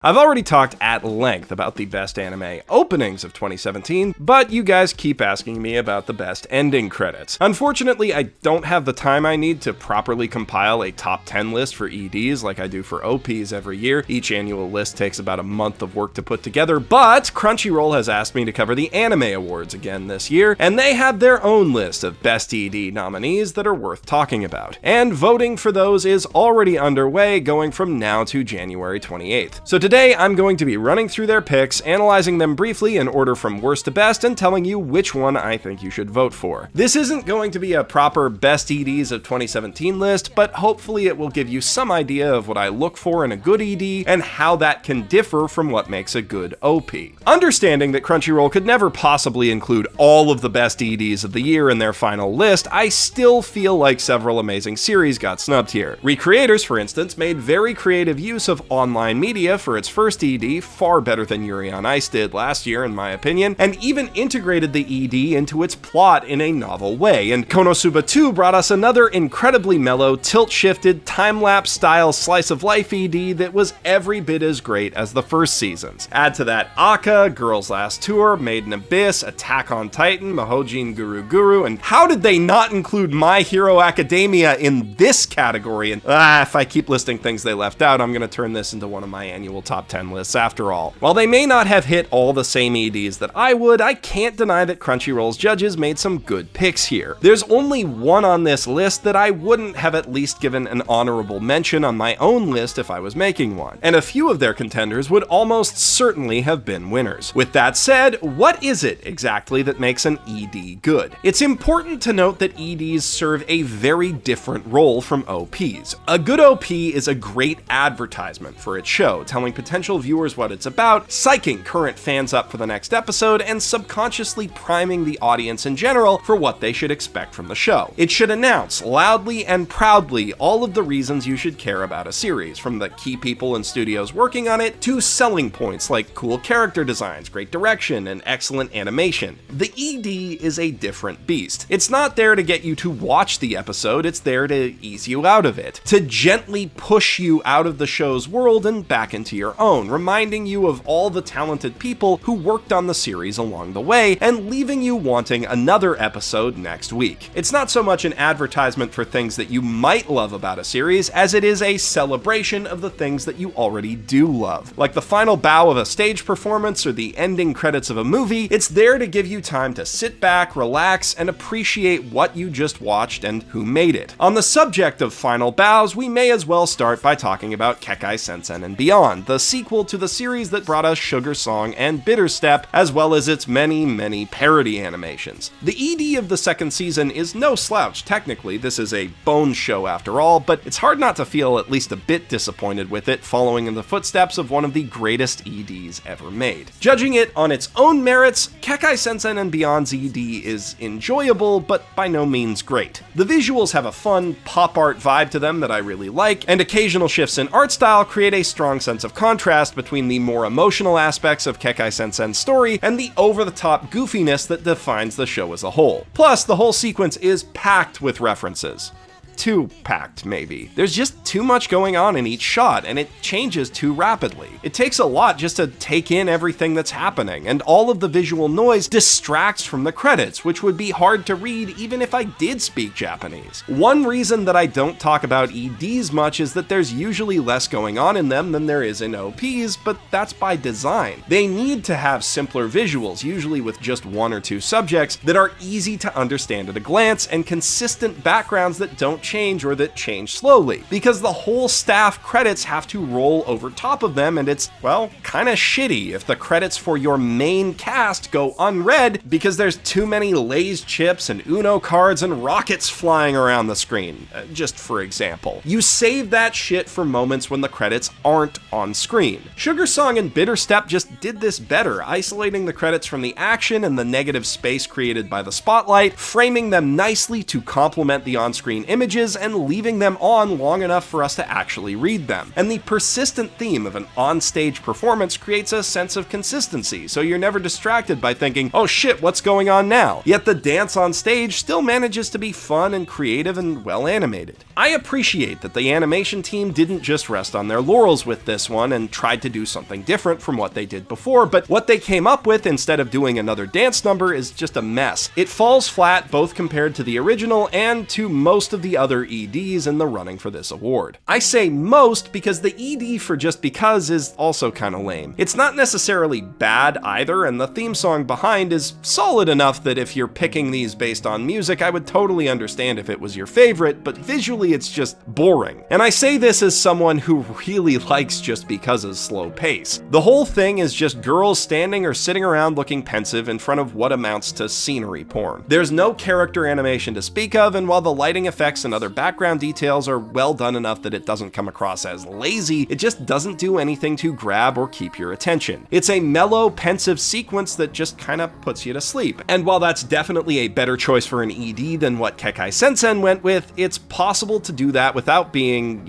I've already talked at length about the best anime openings of 2017, but you guys keep asking me about the best ending credits. Unfortunately, I don't have the time I need to properly compile a top 10 list for EDs like I do for OPs every year. Each annual list takes about a month of work to put together, but Crunchyroll has asked me to cover the Anime Awards again this year, and they have their own list of best ED nominees that are worth talking about. And voting for those is already underway, going from now to January 28th. So today, I'm going to be running through their picks, analyzing them briefly in order from worst to best, and telling you which one I think you should vote for. This isn't going to be a proper best EDs of 2017 list, but hopefully it will give you some idea of what I look for in a good ED, and how that can differ from what makes a good OP. Understanding that Crunchyroll could never possibly include all of the best EDs of the year in their final list, I still feel like several amazing series got snubbed here. Recreators, for instance, made very creative use of online media for its first ED, far better than Yuri on Ice did last year in my opinion, and even integrated the ED into its plot in a novel way, and Konosuba 2 brought us another incredibly mellow, tilt-shifted, time-lapse style slice-of-life ED that was every bit as great as the first seasons. Add to that Aka, Girls Last Tour, Made in Abyss, Attack on Titan, Mahojin Guru Guru, and how did they not include My Hero Academia in this category? And if I keep listing things they left out, I'm gonna turn this into one of my annual top 10 lists after all. While they may not have hit all the same EDs that I would, I can't deny that Crunchyroll's judges made some good picks here. There's only one on this list that I wouldn't have at least given an honorable mention on my own list if I was making one, and a few of their contenders would almost certainly have been winners. With that said, what is it exactly that makes an ED good? It's important to note that EDs serve a very different role from OPs. A good OP is a great advertisement for its show, telling potential viewers what it's about, psyching current fans up for the next episode, and subconsciously priming the audience in general for what they should expect from the show. It should announce loudly and proudly all of the reasons you should care about a series, from the key people and studios working on it to selling points like cool character designs, great direction, and excellent animation. The ED is a different beast. It's not there to get you to watch the episode, it's there to ease you out of it, to gently push you out of the show's world and back into your own, reminding you of all the talented people who worked on the series along the way, and leaving you wanting another episode next week. It's not so much an advertisement for things that you might love about a series, as it is a celebration of the things that you already do love. Like the final bow of a stage performance or the ending credits of a movie, it's there to give you time to sit back, relax, and appreciate what you just watched and who made it. On the subject of final bows, we may as well start by talking about Kekai Sensen and Beyond, the sequel to the series that brought us Sugar Song and Bitter Step, as well as its many parody animations. The ED of the second season is no slouch technically, this is a Bones show after all, but it's hard not to feel at least a bit disappointed with it, following in the footsteps of one of the greatest EDs ever made. Judging it on its own merits, Kekai Sensen and Beyond's ED is enjoyable, but by no means great. The visuals have a fun, pop art vibe to them that I really like, and occasional shifts in art style create a strong sense of contrast between the more emotional aspects of Kekai Sensen's story and the over-the-top goofiness that defines the show as a whole. Plus, the whole sequence is packed with references. Too packed, maybe. There's just too much going on in each shot, and it changes too rapidly. It takes a lot just to take in everything that's happening, and all of the visual noise distracts from the credits, which would be hard to read even if I did speak Japanese. One reason that I don't talk about EDs much is that there's usually less going on in them than there is in OPs, but that's by design. They need to have simpler visuals, usually with just one or two subjects, that are easy to understand at a glance, and consistent backgrounds that don't change or that change slowly, because the whole staff credits have to roll over top of them, and it's, well, kinda shitty if the credits for your main cast go unread because there's too many Lay's chips and Uno cards and rockets flying around the screen, just for example. You save that shit for moments when the credits aren't on screen. Sugar Song and Bitter Step just did this better, isolating the credits from the action and the negative space created by the spotlight, framing them nicely to complement the on-screen images, pages and leaving them on long enough for us to actually read them. And the persistent theme of an on-stage performance creates a sense of consistency, so you're never distracted by thinking, oh shit, what's going on now? Yet the dance on stage still manages to be fun and creative and well animated. I appreciate that the animation team didn't just rest on their laurels with this one and tried to do something different from what they did before, but what they came up with instead of doing another dance number is just a mess. It falls flat both compared to the original and to most of the other EDs in the running for this award. I say most because the ED for Just Because is also kinda lame. It's not necessarily bad either, and the theme song behind is solid enough that if you're picking these based on music, I would totally understand if it was your favorite, but visually it's just boring. And I say this as someone who really likes Just Because's slow pace. The whole thing is just girls standing or sitting around looking pensive in front of what amounts to scenery porn. There's no character animation to speak of, and while the lighting effects and other background details are well done enough that it doesn't come across as lazy, it just doesn't do anything to grab or keep your attention. It's a mellow, pensive sequence that just kinda puts you to sleep. And while that's definitely a better choice for an ED than what Kekai Sensen went with, it's possible to do that without being,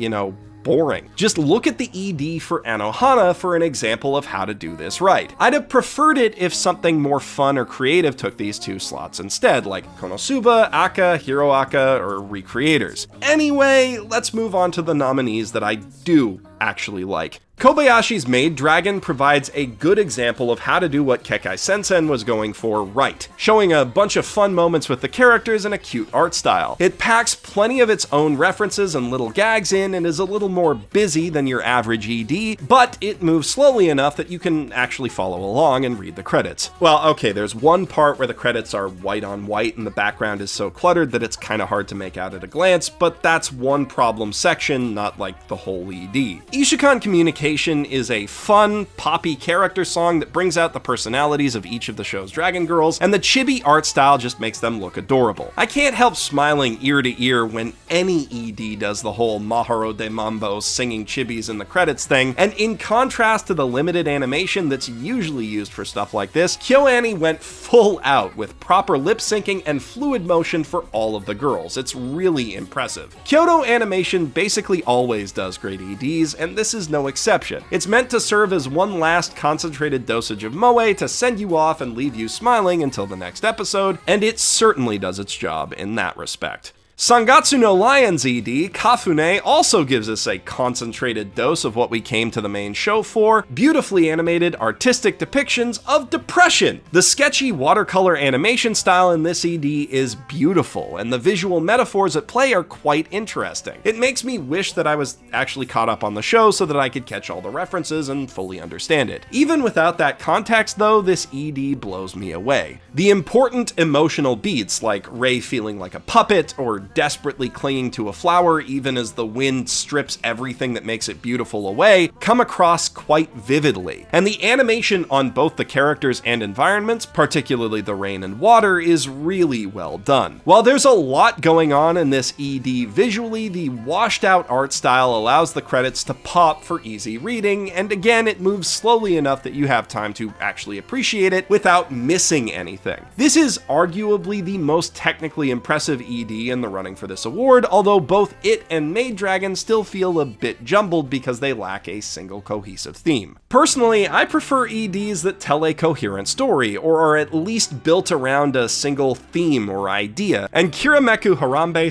boring. Just look at the ED for Anohana for an example of how to do this right. I'd have preferred it if something more fun or creative took these two slots instead, like Konosuba, Aka, Hero Aka, or Recreators. Anyway, let's move on to the nominees that I do actually like. Kobayashi's Maid Dragon provides a good example of how to do what Kekai Sensen was going for right, showing a bunch of fun moments with the characters and a cute art style. It packs plenty of its own references and little gags in and is a little more busy than your average ED, but it moves slowly enough that you can actually follow along and read the credits. Well, okay, there's one part where the credits are white on white and the background is so cluttered that it's kinda hard to make out at a glance, but that's one problem section, not like the whole ED. Ishikan Communication is a fun, poppy character song that brings out the personalities of each of the show's dragon girls, and the chibi art style just makes them look adorable. I can't help smiling ear to ear when any ED does the whole Maharo de Mambo singing chibis in the credits thing, and in contrast to the limited animation that's usually used for stuff like this, KyoAni went full out with proper lip syncing and fluid motion for all of the girls. It's really impressive. Kyoto Animation basically always does great EDs, and this is no exception. It's meant to serve as one last concentrated dosage of moe to send you off and leave you smiling until the next episode, and it certainly does its job in that respect. Sangatsu no Lion's ED, Kafune, also gives us a concentrated dose of what we came to the main show for: beautifully animated, artistic depictions of depression. The sketchy watercolor animation style in this ED is beautiful, and the visual metaphors at play are quite interesting. It makes me wish that I was actually caught up on the show so that I could catch all the references and fully understand it. Even without that context though, this ED blows me away. The important emotional beats, like Rei feeling like a puppet, or desperately clinging to a flower even as the wind strips everything that makes it beautiful away, come across quite vividly. And the animation on both the characters and environments, particularly the rain and water, is really well done. While there's a lot going on in this ED visually, the washed out art style allows the credits to pop for easy reading, and again, it moves slowly enough that you have time to actually appreciate it without missing anything. This is arguably the most technically impressive ED in the running for this award, although both it and Maid Dragon still feel a bit jumbled because they lack a single cohesive theme. Personally, I prefer EDs that tell a coherent story, or are at least built around a single theme or idea, and Kirameku Hamabe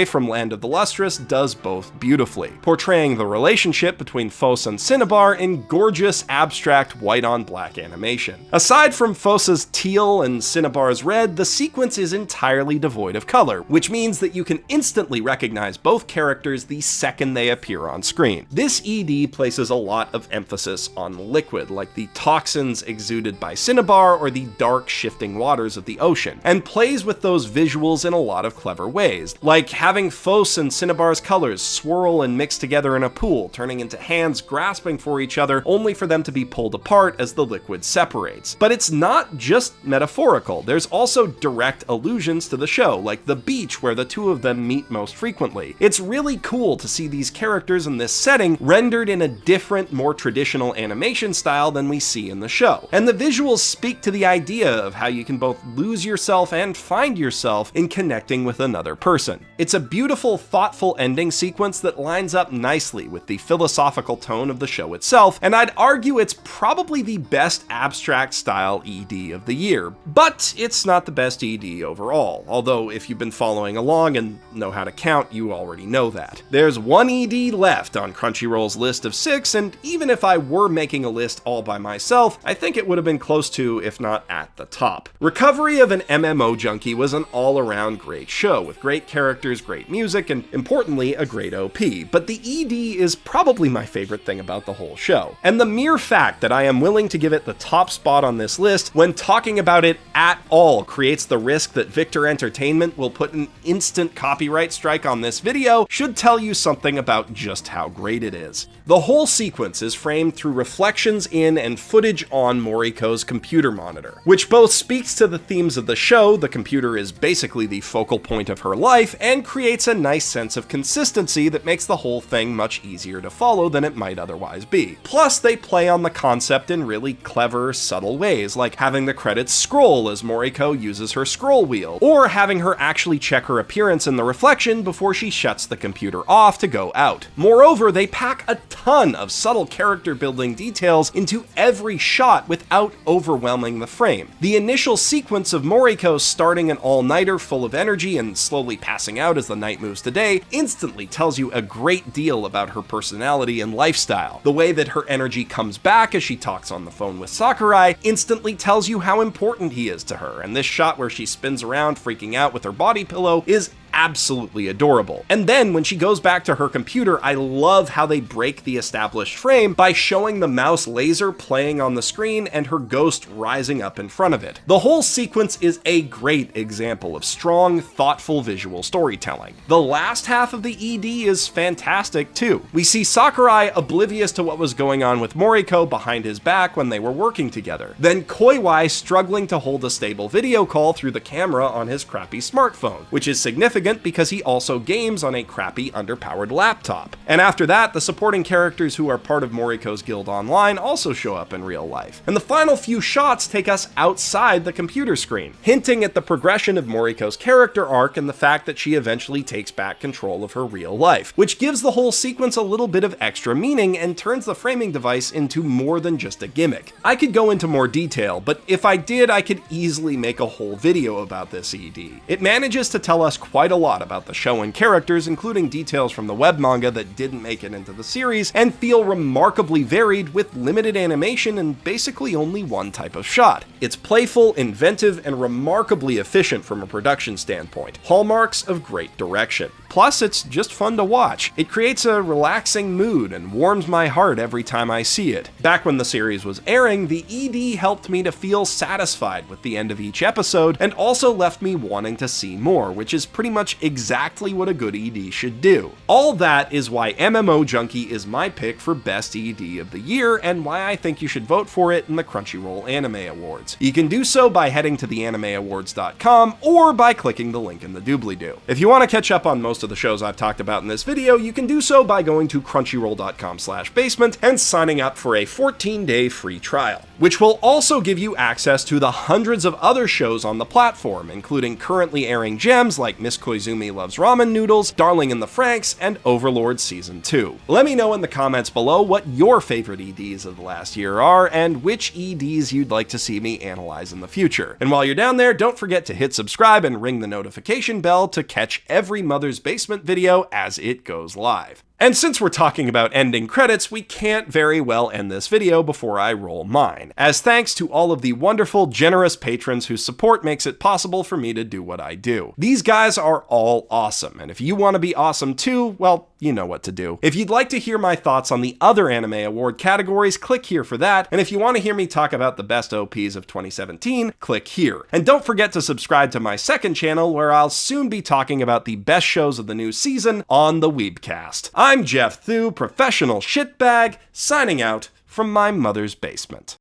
from Land of the Lustrous does both beautifully, portraying the relationship between Fos and Cinnabar in gorgeous, abstract white-on-black animation. Aside from Fos's teal and Cinnabar's red, the sequence is entirely devoid of color, which means that you can instantly recognize both characters the second they appear on screen. This ED places a lot of emphasis on liquid, like the toxins exuded by Cinnabar or the dark, shifting waters of the ocean, and plays with those visuals in a lot of clever ways, like having Fos and Cinnabar's colors swirl and mix together in a pool, turning into hands grasping for each other, only for them to be pulled apart as the liquid separates. But it's not just metaphorical, there's also direct allusions to the show, like the beach where the two of them meet most frequently. It's really cool to see these characters in this setting rendered in a different, more traditional animation style than we see in the show. And the visuals speak to the idea of how you can both lose yourself and find yourself in connecting with another person. It's a beautiful, thoughtful ending sequence that lines up nicely with the philosophical tone of the show itself, and I'd argue it's probably the best abstract style ED of the year. But it's not the best ED overall, although if you've been following along and know how to count, you already know that. There's one ED left on Crunchyroll's list of 6, and even if I were making a list all by myself, I think it would have been close to, if not at the top. Recovery of an MMO Junkie was an all-around great show, with great characters, great music, and importantly, a great OP, but the ED is probably my favorite thing about the whole show. And the mere fact that I am willing to give it the top spot on this list when talking about it at all creates the risk that Victor Entertainment will put an instant copyright strike on this video should tell you something about just how great it is. The whole sequence is framed through reflections in and footage on Moriko's computer monitor, which both speaks to the themes of the show — the computer is basically the focal point of her life — and creates a nice sense of consistency that makes the whole thing much easier to follow than it might otherwise be. Plus, they play on the concept in really clever, subtle ways, like having the credits scroll as Moriko uses her scroll wheel, or having her actually check her appearance in the reflection before she shuts the computer off to go out. Moreover, they pack a ton of subtle character building details into every shot without overwhelming the frame. The initial sequence of Moriko starting an all-nighter full of energy and slowly passing out as the night moves to day instantly tells you a great deal about her personality and lifestyle. The way that her energy comes back as she talks on the phone with Sakurai instantly tells you how important he is to her, and this shot where she spins around freaking out with her body pillow is absolutely adorable. And then when she goes back to her computer, I love how they break the established frame by showing the mouse laser playing on the screen and her ghost rising up in front of it. The whole sequence is a great example of strong, thoughtful visual storytelling. The last half of the ED is fantastic too. We see Sakurai oblivious to what was going on with Moriko behind his back when they were working together. Then Koiwai struggling to hold a stable video call through the camera on his crappy smartphone, which is significant because he also games on a crappy, underpowered laptop. And after that, the supporting characters who are part of Moriko's guild online also show up in real life. And the final few shots take us outside the computer screen, hinting at the progression of Moriko's character arc and the fact that she eventually takes back control of her real life, which gives the whole sequence a little bit of extra meaning and turns the framing device into more than just a gimmick. I could go into more detail, but if I did, I could easily make a whole video about this ED. It manages to tell us quite a lot about the show and characters, including details from the web manga that didn't make it into the series, and feel remarkably varied with limited animation and basically only one type of shot. It's playful, inventive, and remarkably efficient from a production standpoint, hallmarks of great direction. Plus, it's just fun to watch. It creates a relaxing mood and warms my heart every time I see it. Back when the series was airing, the ED helped me to feel satisfied with the end of each episode, and also left me wanting to see more, which is pretty much exactly what a good ED should do. All that is why MMO Junkie is my pick for Best ED of the Year, and why I think you should vote for it in the Crunchyroll Anime Awards. You can do so by heading to theanimeawards.com or by clicking the link in the doobly-doo. If you want to catch up on most of the shows I've talked about in this video, you can do so by going to crunchyroll.com/basement and signing up for a 14-day free trial, which will also give you access to the hundreds of other shows on the platform, including currently airing gems like Miss Koizumi Loves Ramen Noodles, Darling in the Franxx, and Overlord Season 2. Let me know in the comments below what your favorite EDs of the last year are, and which EDs you'd like to see me analyze in the future. And while you're down there, don't forget to hit subscribe and ring the notification bell to catch every Mother's Basement video as it goes live. And since we're talking about ending credits, we can't very well end this video before I roll mine, as thanks to all of the wonderful, generous patrons whose support makes it possible for me to do what I do. These guys are all awesome, and if you want to be awesome too, well, you know what to do. If you'd like to hear my thoughts on the other anime award categories, click here for that, and if you want to hear me talk about the best OPs of 2017, click here. And don't forget to subscribe to my second channel, where I'll soon be talking about the best shows of the new season on the Weebcast. I'm Geoff Thew, professional shitbag, signing out from my mother's basement.